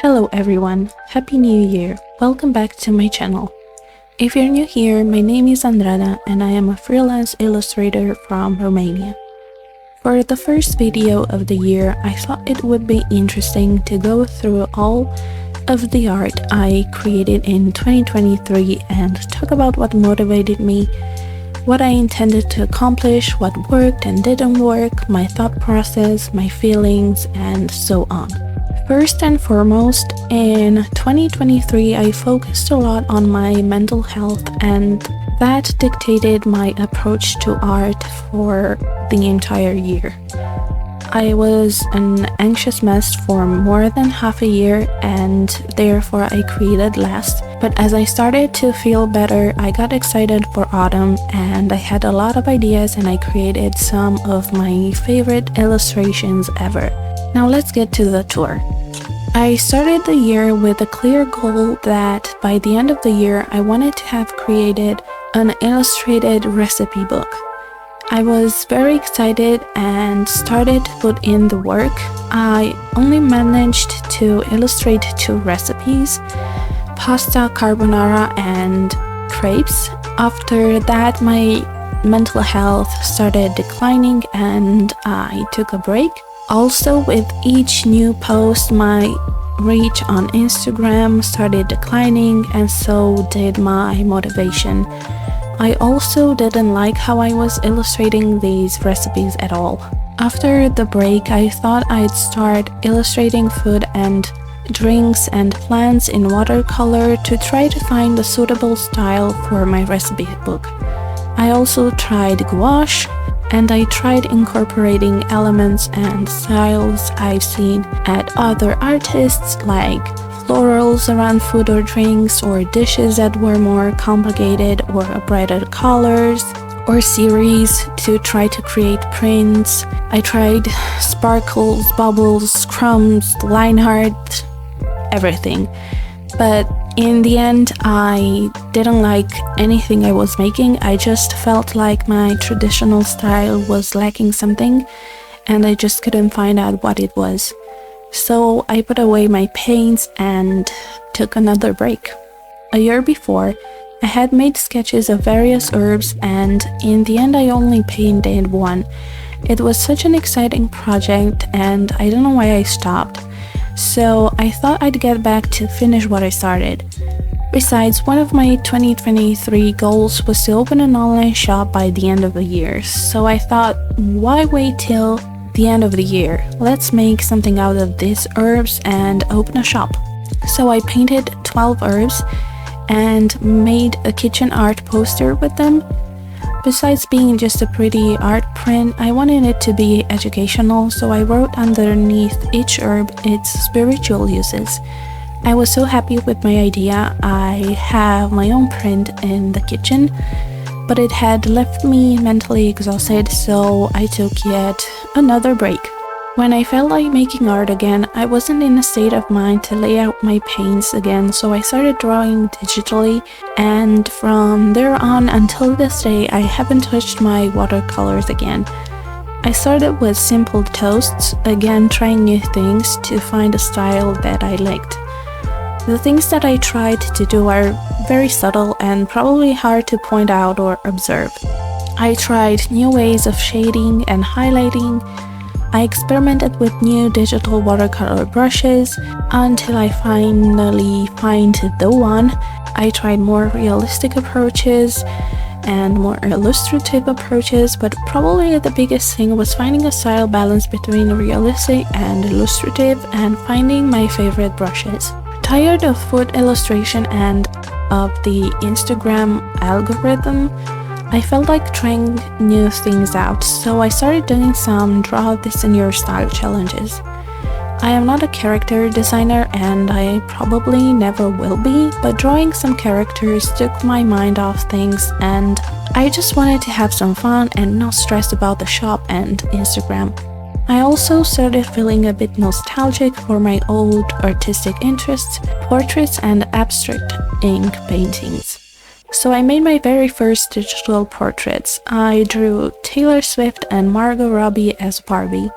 Hello everyone, Happy New Year! Welcome back to my channel. If you're new here, my name is Andrada and I am a freelance illustrator from Romania. For the first video of the year, I thought it would be interesting to go through all of the art I created in 2023 and talk about what motivated me, what I intended to accomplish, what worked and didn't work, my thought process, my feelings, and so on. First and foremost, in 2023, I focused a lot on my mental health, and that dictated my approach to art for the entire year. I was an anxious mess for more than half a year, and therefore I created less. But as I started to feel better, I got excited for autumn, and I had a lot of ideas, and I created some of my favorite illustrations ever. Now let's get to the tour. I started the year with a clear goal that by the end of the year I wanted to have created an illustrated recipe book. I was very excited and started to put in the work. I only managed to illustrate 2 recipes, pasta carbonara and crepes. After that, my mental health started declining and I took a break. Also, with each new post, my reach on Instagram started declining, and so did my motivation. I also didn't like how I was illustrating these recipes at all. After the break, I thought I'd start illustrating food and drinks and plants in watercolor to try to find a suitable style for my recipe book. I also tried gouache, and I tried incorporating elements and styles I've seen at other artists, like florals around food or drinks, or dishes that were more complicated or brighter colors, or series to try to create prints. I tried sparkles, bubbles, crumbs, line art, everything. But in the end, I didn't like anything I was making. I just felt like my traditional style was lacking something, and I just couldn't find out what it was. So I put away my paints and took another break. A year before, I had made sketches of various herbs, and in the end I only painted 1. It was such an exciting project, and I don't know why I stopped. So I thought I'd get back to finish what I started. Besides, one of my 2023 goals was to open an online shop by the end of the year. So I thought, why wait till the end of the year? Let's make something out of these herbs and open a shop. So I painted 12 herbs and made a kitchen art poster with them. Besides being just a pretty art print, I wanted it to be educational, so I wrote underneath each herb its spiritual uses. I was so happy with my idea. I have my own print in the kitchen, but it had left me mentally exhausted, so I took yet another break. When I felt like making art again, I wasn't in a state of mind to lay out my paints again, so I started drawing digitally, and from there on until this day, I haven't touched my watercolors again. I started with simple toasts, again trying new things to find a style that I liked. The things that I tried to do are very subtle and probably hard to point out or observe. I tried new ways of shading and highlighting. I experimented with new digital watercolor brushes until I finally find the one. I tried more realistic approaches and more illustrative approaches, but probably the biggest thing was finding a style balance between realistic and illustrative and finding my favorite brushes. Tired of food illustration and of the Instagram algorithm, I felt like trying new things out, so I started doing some draw this in your style challenges. I am not a character designer and I probably never will be, but drawing some characters took my mind off things and I just wanted to have some fun and not stress about the shop and Instagram. I also started feeling a bit nostalgic for my old artistic interests, portraits and abstract ink paintings. So I made my very first digital portraits. I drew Taylor Swift and Margot Robbie as Barbie.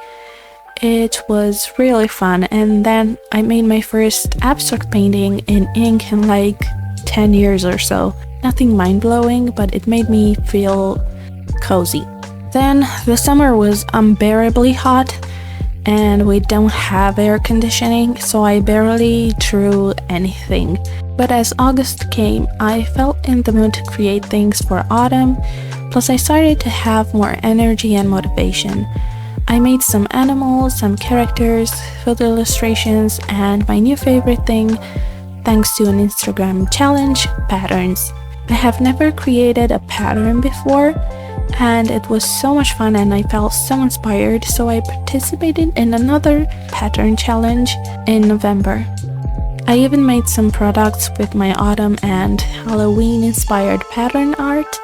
It was really fun, and then I made my first abstract painting in ink in like 10 years or so. Nothing mind-blowing, but it made me feel cozy. Then the summer was unbearably hot, and we don't have air conditioning, so I barely drew anything. But as August came, I felt in the mood to create things for autumn, plus I started to have more energy and motivation. I made some animals, some characters, photo illustrations, and my new favorite thing, thanks to an Instagram challenge, patterns. I have never created a pattern before, and it was so much fun and I felt so inspired, so I participated in another pattern challenge in November. I even made some products with my autumn and Halloween inspired pattern art.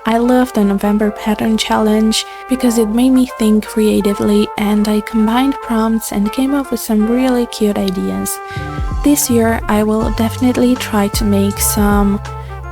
I loved the November pattern challenge because it made me think creatively, and I combined prompts and came up with some really cute ideas. This year I will definitely try to make some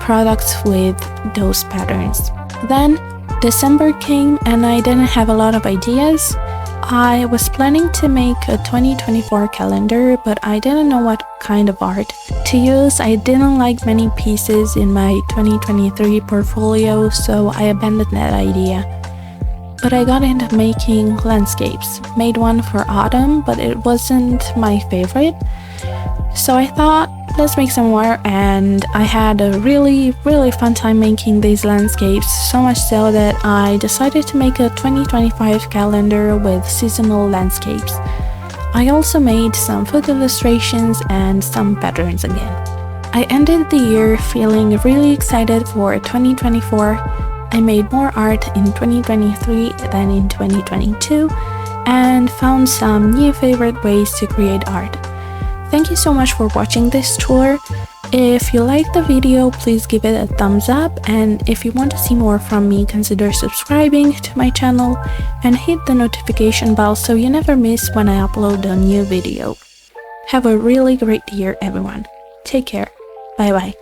products with those patterns. Then December came and I didn't have a lot of ideas. I was planning to make a 2024 calendar, but I didn't know what kind of art to use. I didn't like many pieces in my 2023 portfolio, so I abandoned that idea. But I got into making landscapes. Made one for autumn, but it wasn't my favorite. So I thought, let's make some more, and I had a really fun time making these landscapes, so much so that I decided to make a 2025 calendar with seasonal landscapes. I also made some photo illustrations and some patterns again. I ended the year feeling really excited for 2024. I made more art in 2023 than in 2022 and found some new favorite ways to create art. Thank you so much for watching this tour. If you liked the video, please give it a thumbs up, and if you want to see more from me, consider subscribing to my channel and hit the notification bell so you never miss when I upload a new video. Have a really great year, everyone. Take care. Bye bye.